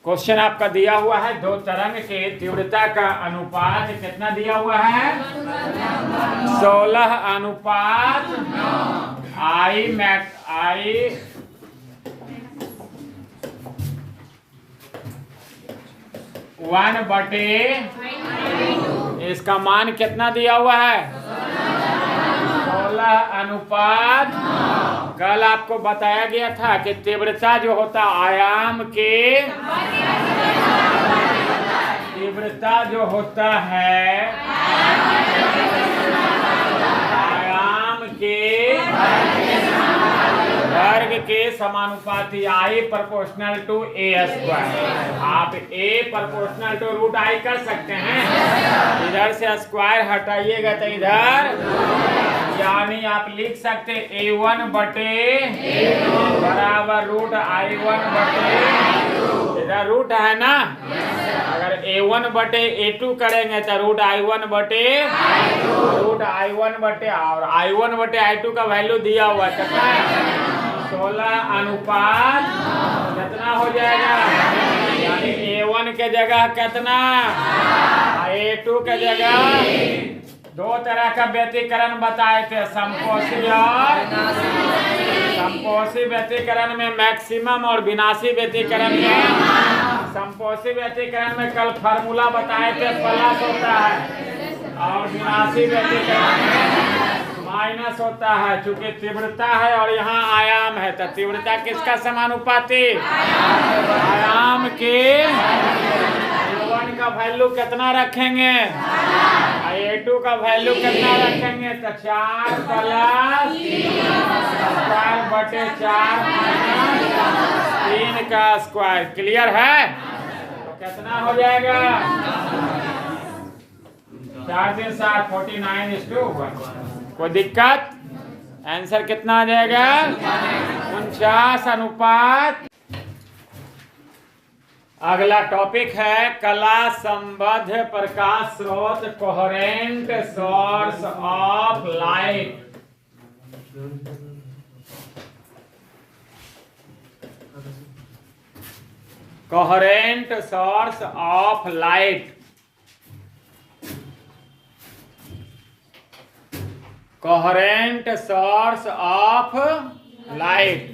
Question आपका दिया हुआ है दो तरंग के तीव्रता का अनुपात कितना दिया हुआ है 16 अनुपात आई 1/, इसका मान कितना दिया हुआ है 16 अनुपात। कल आपको बताया गया था कि तीव्रता जो होता आयाम के तीव्रता जो होता है आयाम के वर्ग के समानुपाती I proportional to A square. आप A proportional to root I कर सकते हैं, इधर से स्क्वायर हटाइएगा तो इधर, यानी आप लिख सकते A1/, बराबर रूट I1/, इधर रूट है ना, अगर A1/A2 करेंगे तो रूट I1/, और I1/I2 का वैल्यू दिया हुआ कितना है 16 अनुपात कितना हो जाएगा, यानी A1 के जगह कितना, A2 के जगह। दो तरह का व्यतिकरण बताए थे, समकोषी और समकोषी व्यतिकरण में मैक्सिमम और विनाशी व्यतिकरण में, समकोषी व्यतिकरण में कल फार्मूला बताए थे प्लस होता है और विनाशी व्यतिकरण में माइनस होता है। चूंकि तीव्रता है और यहाँ आयाम है तो तीव्रता किसका समानुपाती, आयाम के। A1 का वैल्यू कितना रखेंगे, A2 का वैल्यू कितना रखेंगे तो 4 प्लस 4/4 3 का स्क्वायर। क्लियर है, तो कितना हो जाएगा 4 3 7 49:1। कोई दिक्कत, आंसर कितना आ जाएगा 49 अनुपात। अगला टॉपिक है कला संबद्ध प्रकाश स्रोत coherent source of light. Coherent source of light, coherent source of light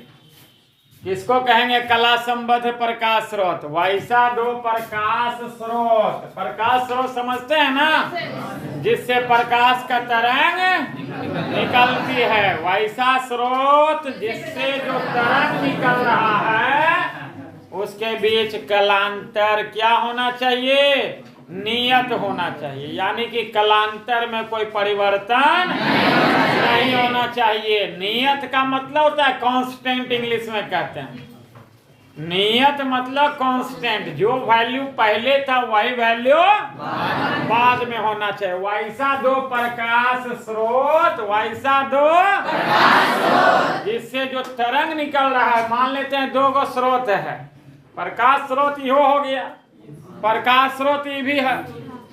किसको कहेंगे, कला संबद्ध प्रकाश स्रोत। वैसा दो प्रकाश स्रोत, प्रकाश स्रोत समझते हैं ना, जिससे प्रकाश का तरंग निकलती है, वैसा स्रोत जिससे जो तरंग निकल रहा है उसके बीच कलांतर क्या होना चाहिए, नियत होना चाहिए, यानी कि कलांतर में कोई परिवर्तन नहीं होना चाहिए। नियत का मतलब होता है कांस्टेंट, इंग्लिश में कहते हैं। नियत मतलब कांस्टेंट, जो वैल्यू पहले था वही वैल्यू बाद में होना चाहिए। वैसा दो प्रकाश स्रोत, वैसा दो जिससे जो तरंग निकल रहा है, मान लेते हैं दो गो स्रोत है, प्रकाश स्रोत यो हो गया, प्रकाश स्रोत ये भी है,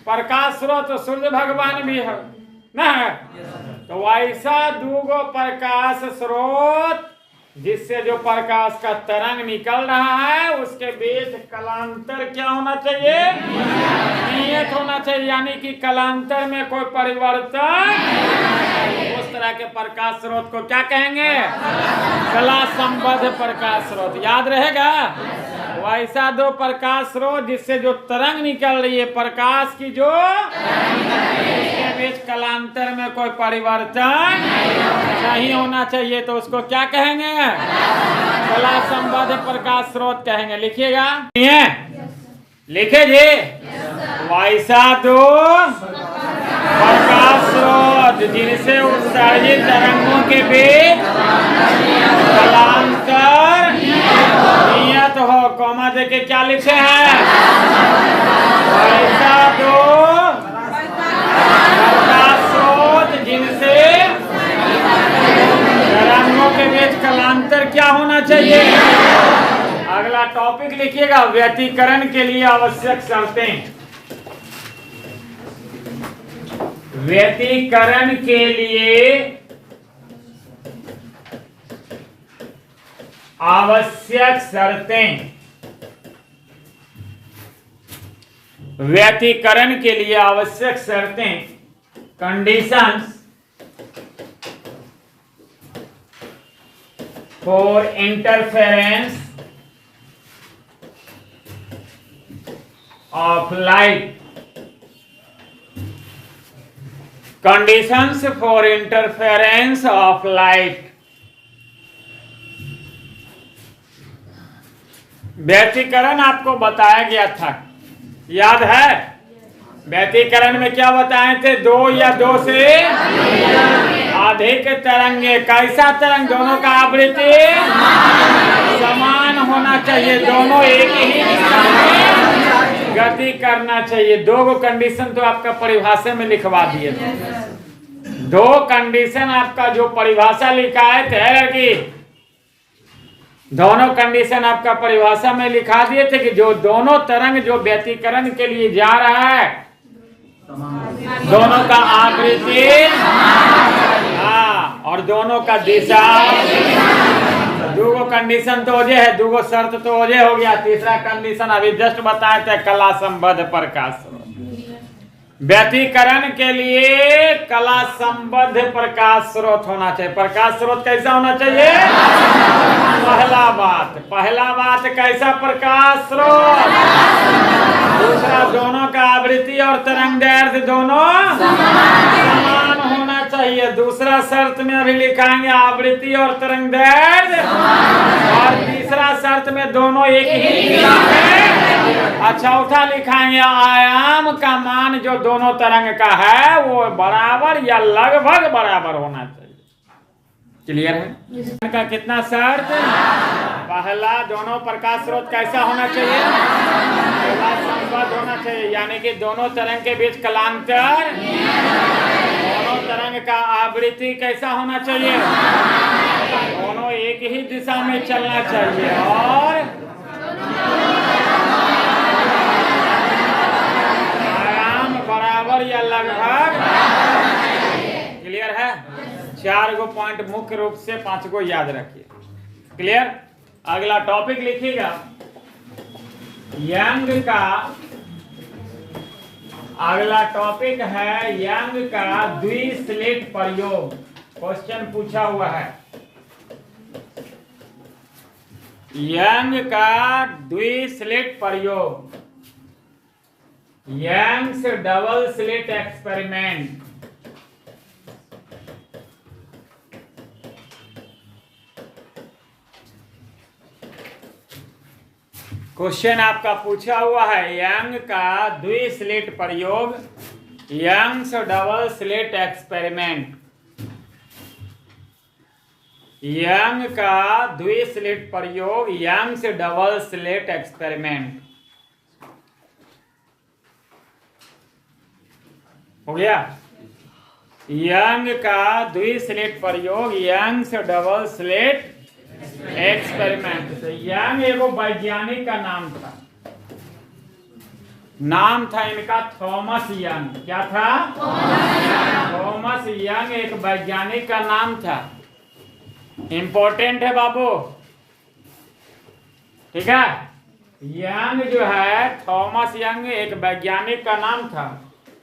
प्रकाश स्रोत सूर्य भगवान भी है ना, तो वैसा दूगो प्रकाश स्रोत जिससे जो प्रकाश का तरंग निकल रहा है उसके बीच कलांतर क्या होना चाहिए, नियत होना चाहिए, यानी कि कलांतर में कोई परिवर्तन। उस तरह के प्रकाश स्रोत को क्या कहेंगे, कला संबद्ध प्रकाश स्रोत। याद रहेगा, वैसा दो प्रकाश स्रोत जिससे जो तरंग निकल रही है प्रकाश की, जो उसके बीच कलांतर में कोई परिवर्तन नहीं होना चाहिए, तो उसको क्या कहेंगे, कला संबद्ध प्रकाश स्रोत कहेंगे। लिखिएगा, लिखे जी, वैसा दो प्रकाश स्रोत जिनसे उत्सर्जित तरंगों के बीच कलांतर नियत हो, कॉमा देके क्या लिखे हैं, वैसा दो प्रकाश स्रोत जिनसे तरंगों के बीच कलांतर क्या होना चाहिए। अगला टॉपिक लिखिएगा, व्यतिकरण के लिए आवश्यक शर्तें। व्यतिकरण के लिए आवश्यक शर्तें। व्यतिकरण के लिए आवश्यक शर्तें, conditions for interference of light, conditions for interference of light. व्यतिकरण आपको बताया गया था, याद है? व्यतिकरण में क्या बताए थे? दो या दो से अधिक तरंगे। कैसा तरंग? दोनों का आवृत्ति समान होना चाहिए, दोनों एक ही दिशा में गति करना चाहिए। दो गो कंडीशन तो आपका परिभाषा में लिखवा दिए थे। दो कंडीशन आपका जो परिभाषा लिखा है थे कि दोनों कंडीशन आपका परिभाषा में लिखा दिए थे कि जो दोनों तरंग जो व्यतिकरण के लिए जा रहा है दोनों का आवृत्ति, हाँ, और दोनों का दिशा। दूगो कंडीशन तो ओजे है, दूगो शर्त तो ओजे हो गया। तीसरा कंडीशन अभी जस्ट बताए थे, कला संबद्ध प्रकाश स्रोत। व्यतिकरण के लिए कला संबद्ध प्रकाश स्रोत होना चाहिए। प्रकाश स्रोत कैसा होना चाहिए? पहला बात कैसा प्रकाश स्रोत? दूसरा, दोनों का आवृत्ति और तरंग दैर्ध्य दोनों समान होना चाहिए। दूसरा शर्त में अभी लिखाएंगे आवृत्ति और तरंग दैर्ध्य, और तीसरा शर्त में दोनों एक ही दिशा में। और चौथा लिखाएंगे आयाम का मान जो दोनों तरंग का है वो बराबर या लगभग बराबर होना चाहिए। क्लियर है? का कितना शर्त? पहला, दोनों प्रकाश स्रोत कैसा होना चाहिए? कला संबद्ध होना चाहिए, यानी कि दोनों तरंग के बीच कलांतर। दोनों तरंग का आवृत्ति कैसा होना चाहिए? दोनों एक ही दिशा में चलना चाहिए, और आयाम बराबर या लगभग। क्लियर है? 4 गो पॉइंट मुख्य रूप से, 5 गो याद रखिए। क्लियर? अगला टॉपिक लिखिएगा, यंग का अगला टॉपिक है यंग का द्विस्लिट प्रयोग। क्वेश्चन पूछा हुआ है, यंग का द्विस्लिट प्रयोग, Young's double slit experiment. Question आपका पूछा हुआ है, यंग का द्विस्लिट प्रयोग, Young's double slit experiment. Young का द्विस्लिट प्रयोग, यंग्स डबल स्लिट एक्सपेरिमेंट। हो गया? यंग का द्विस्लिट प्रयोग, यंग्स डबल स्लिट एक्सपेरिमेंट। तो यंग एगो वैज्ञानिक का नाम था इनका थॉमस यंग। क्या था? थॉमस यंग एक वैज्ञानिक का नाम था। इंपॉर्टेंट है बाबू, ठीक है? यंग जो है, थॉमस यंग एक वैज्ञानिक का नाम था।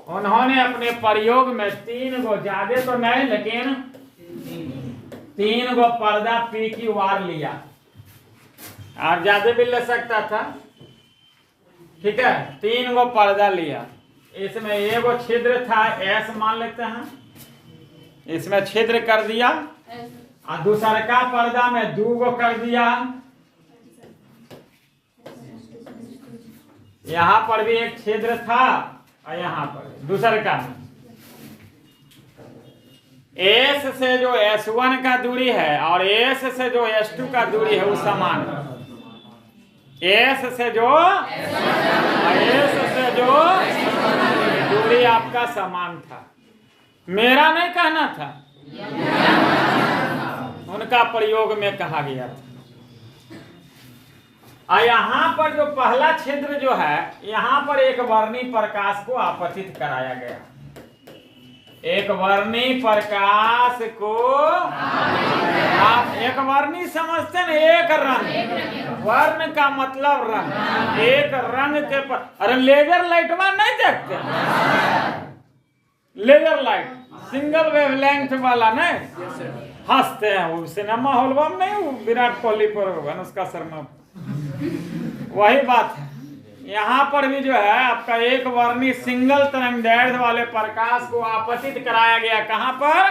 उन्होंने अपने प्रयोग में 3 गो, ज्यादा तो नहीं लेकिन 3 गो पर्दा पी की वार लिया, और ज्यादा भी ले सकता था, ठीक है? 3 गो पर्दा लिया। इसमें एगो छिद्र था, एस मान लेते हैं, इसमें छिद्र कर दिया, और दूसरा का पर्दा में 2 गो कर दिया। यहाँ पर भी एक छिद्र था, और यहाँ पर दूसरा का एस से जो S1 का दूरी है और एस से जो S2 का दूरी है वो समान है। एस से जो दूरी आपका समान था। मेरा नहीं कहना था, उनका प्रयोग में कहा गया था। और यहाँ पर जो पहला छिद्र जो है, यहाँ पर एक वर्णी प्रकाश को आपतित कराया गया। एक वर्णी प्रकाश को आप एक वर्णी समझते हैं, एक रंग, वर्ण का मतलब रंग, एक रंग के पर। अरे लेजर लाइट में नहीं देखते, लेजर लाइट सिंगल वेवलेंथ वाला नहीं, हंसते हैं वो सिनेमा हॉल में नहीं, वो विराट कोहली पर अनुष्का शर्मा, वही बात है। यहाँ पर भी जो है आपका एक वर्णी सिंगल तरंग दैर्ध्य वाले प्रकाश को आपतित कराया गया। कहाँ पर?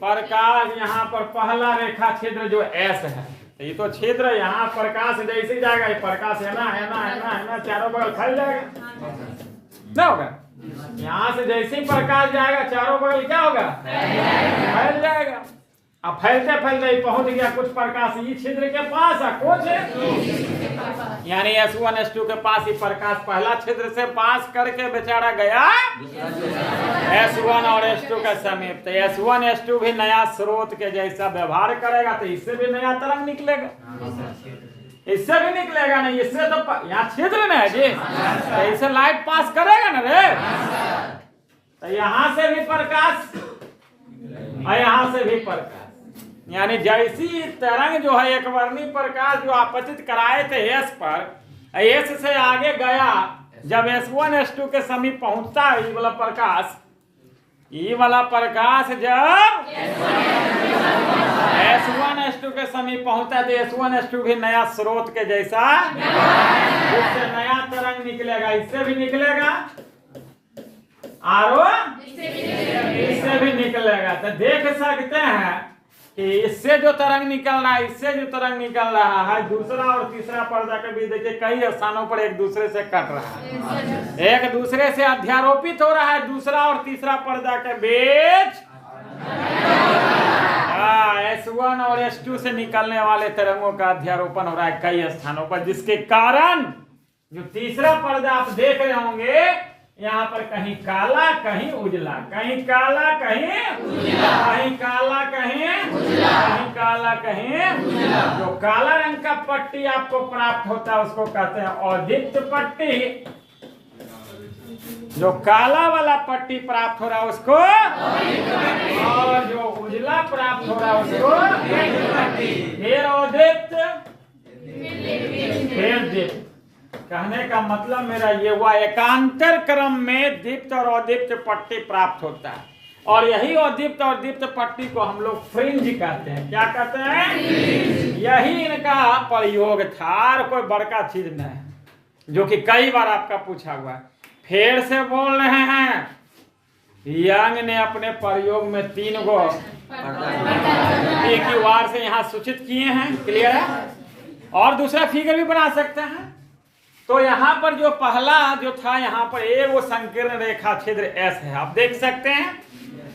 प्रकाश यहाँ पर पहला रेखा छिद्र जो एस है, तो ये तो छिद्र यहाँ प्रकाश जैसे जाएगा, ये प्रकाश है ना चारों बगल फैल जाएगा, ना होगा। यहाँ से जैसे ही प्रकाश जाएगा चारों बगल क्या होगा? फैल जाएगा। अब फैलते फैलते पहुंच गया कुछ प्रकाश ये छिद्र के पास है, कुछ यानी S1 S2 के पास ही प्रकाश पहला छिद्र से पास करके बेचारा गया S1 और S2 के समीप। तो S1 S2 भी नया स्रोत के जैसा व्यवहार करेगा तो इससे भी नया तरंग निकलेगा, इससे भी निकलेगा नहीं, इससे तो यहाँ छिद्र न है जी, तो इससे लाइट पास करेगा ना रे। तो यहाँ से भी प्रकाश और यहाँ से भी प्रकाश, यानी जैसी तरंग जो है एक वर्णी प्रकाश जो आपतित कराए थे S पर, S से आगे गया, जब S1 S2 के समीप पहुंचता है ये वाला प्रकाश, ये वाला प्रकाश जब S1 S2 के समीप पहुंचता है तो S1 S2 भी नया स्रोत के जैसा, इससे नया तरंग निकलेगा, इससे भी निकलेगा और इससे भी निकलेगा। तो देख सकते हैं कि इससे जो तरंग निकल रहा है, इससे जो तरंग निकल रहा है, दूसरा और तीसरा पर्दा के बीच देखिए कई स्थानों पर एक दूसरे से कट रहा है, एक दूसरे से अध्यारोपित हो रहा है, दूसरा और तीसरा पर्दा के बीच S1 और S2 से निकलने वाले तरंगों का अध्यारोपण हो रहा है कई स्थानों पर, जिसके कारण जो तीसरा पर्दा आप देख रहे होंगे यहाँ पर कहीं काला कहीं उजला, कहीं काला कहीं उजला, कहीं काला कहीं उजला, कहीं काला कहीं उजला। जो काला रंग का पट्टी आपको प्राप्त होता है उसको कहते हैं औदीप्त पट्टी, जो काला वाला पट्टी प्राप्त हो रहा है उसको, और जो उजला प्राप्त हो रहा है उसको फिर औदीप्त, फिर दीप्त। कहने का मतलब मेरा ये हुआ एकांतर क्रम में दीप्त और अदीप्त पट्टी प्राप्त होता है, और यही अदीप्त और दीप्त पट्टी को हम लोग फ्रिंज कहते हैं। क्या कहते हैं? यही इनका प्रयोग था, और कोई बड़का चीज नहीं है, जो कि कई बार आपका पूछा हुआ है। फिर से बोल रहे हैं, यंग ने अपने प्रयोग में 3 गो एक ही वार से यहाँ सूचित किए हैं, क्लियर है। और दूसरा फिगर भी बना सकते हैं। तो यहाँ पर जो पहला जो था, यहाँ पर एक वो संकीर्ण रेखा छिद्र S है, आप देख सकते हैं,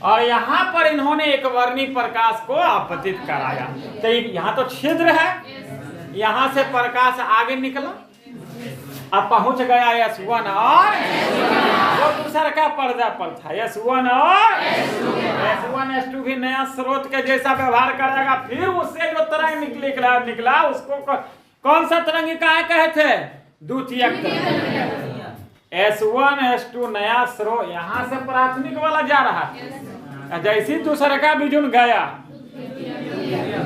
और यहाँ पर इन्होंने एक वर्णी प्रकाश को आपतित कराया। तो यहाँ तो छिद्र है, यहाँ से प्रकाश आगे निकला, अब पहुंच गया S1 और वो दूसरा का पर्दा पर था S1 और S1 S2 भी नया स्रोत के जैसा व्यवहार करेगा। फिर उससे जो तरंग निकला उसको कौन सा तरंग कहे थे? द्वितीयक तरंग। S1 S2 नया स्रोत, यहाँ से प्राथमिक वाला जा रहा है, जैसी दूसरा का बिजुन गया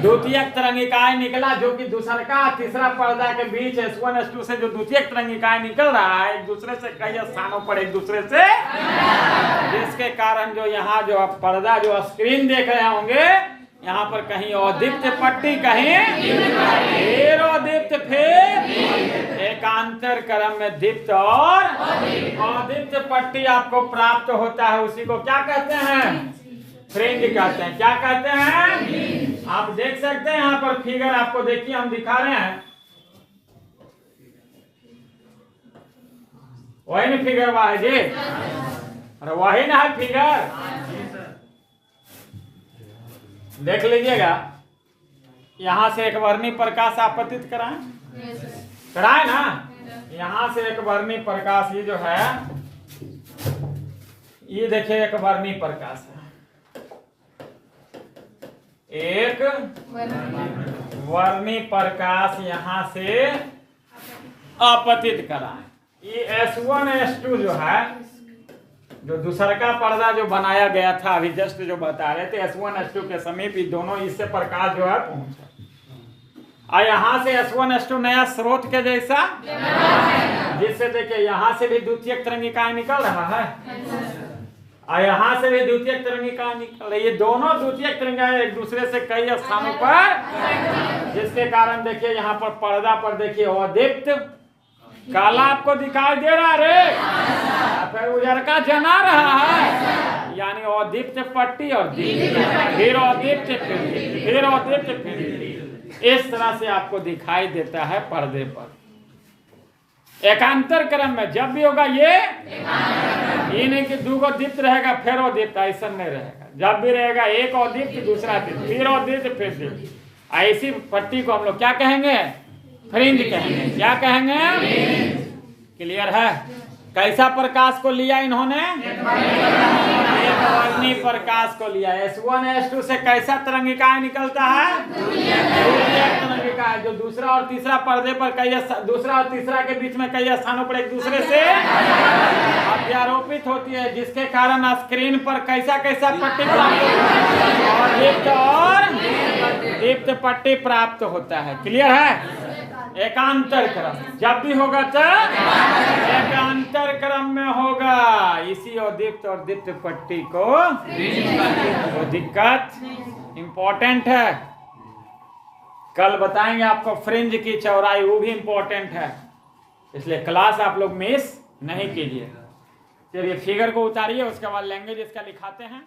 द्वितीयक तरंगिकाएं निकला, जो कि दूसरा का तीसरा पर्दा के बीच S1 S2 से जो द्वितीयक तरंगिकाएं निकल रहा है एक दूसरे से कई स्थानों पर एक दूसरे से, जिसके कारण जो यहाँ जो आप पर्दा जो स्क्रीन देख रहे होंगे, यहाँ पर कहीं औदीप्त पट्टी, कहीं फिर औदीप्त, फिर एकांतर क्रम में दीप्त और औदीप्त पट्टी आपको प्राप्त होता है। उसी को क्या कहते हैं? फ्रिंज कहते हैं। क्या कहते हैं? आप देख सकते हैं यहाँ पर फिगर आपको देखिए, हम दिखा रहे हैं, वही ना फिगर हुआ है जी, अरे वही ना है फिगर, देख लीजिएगा। यहाँ से एक वर्णी प्रकाश आपतित कराए ना, यहाँ से एक वर्णी प्रकाश, ये जो है ये देखिए एक वर्णी प्रकाश है, एक वर्णी प्रकाश यहाँ से आपतित कराए। ये S1 S2 जो है जो दूसरा का पर्दा जो बनाया गया था अभी जस्ट जो बता रहे थे S1 S2 के समीप ही दोनों इससे प्रकाश जो है पहुंचा, और यहाँ से S1 S2 नया स्रोत के जैसा, जिससे देखिए यहाँ से भी द्वितीयक तरंगिकाएं निकल रहा है और यहाँ से भी द्वितीयक तरंगिकाएं निकल रही है। दोनों द्वितीयक तरंगिकाएं एक दूसरे से कई स्थानों पर, जिसके कारण देखिए यहाँ पर पर्दा पर देखिए अदीप्त काला आपको दिखाई दे रहा रे, फिर उजरका जना रहा है, यानी अदीप्त पट्टी और दीप्त, फिर अदीप्त फिर अदीप्त फिर, इस तरह से आपको दिखाई देता है पर्दे पर। एकांतर क्रम में जब भी होगा ये नहीं कि दो दीप्त रहेगा फिर अदीप्त, ऐसा नहीं रहेगा। जब भी रहेगा एक अदीप्त दूसरा दीप्त, फिर अदीप्त फिर दीप्त। ऐसी पट्टी को हम लोग क्या कहेंगे? फ्रिंज कहेंगे। क्या कहेंगे? क्लियर है? कैसा प्रकाश को लिया इन्होंने? एकवर्णी प्रकाश को लिया। S1 S2 से कैसा तरंगिकाएं निकलता है? द्वितीयक तरंगिकाएं, जो दूसरा और तीसरा पर्दे पर कई दूसरा और तीसरा के बीच में कई स्थानों पर एक दूसरे से अध्यारोपित होती है, जिसके कारण स्क्रीन पर कैसा कैसा पट्टी प्राप्त और दीप्त पट्टी प्राप्त होता है। क्लियर है? एकांतर क्रम जब भी होगा तो एकांतर क्रम में होगा। इसी अदीप्त और दीप्त पट्टी को तो दिक्कत इंपॉर्टेंट है, कल बताएंगे आपको फ्रिंज की चौड़ाई, वो भी इंपॉर्टेंट है, इसलिए क्लास आप लोग मिस नहीं कीजिए। चलिए फिगर को उतारिए, उसके बाद लैंग्वेज इसका लिखाते हैं।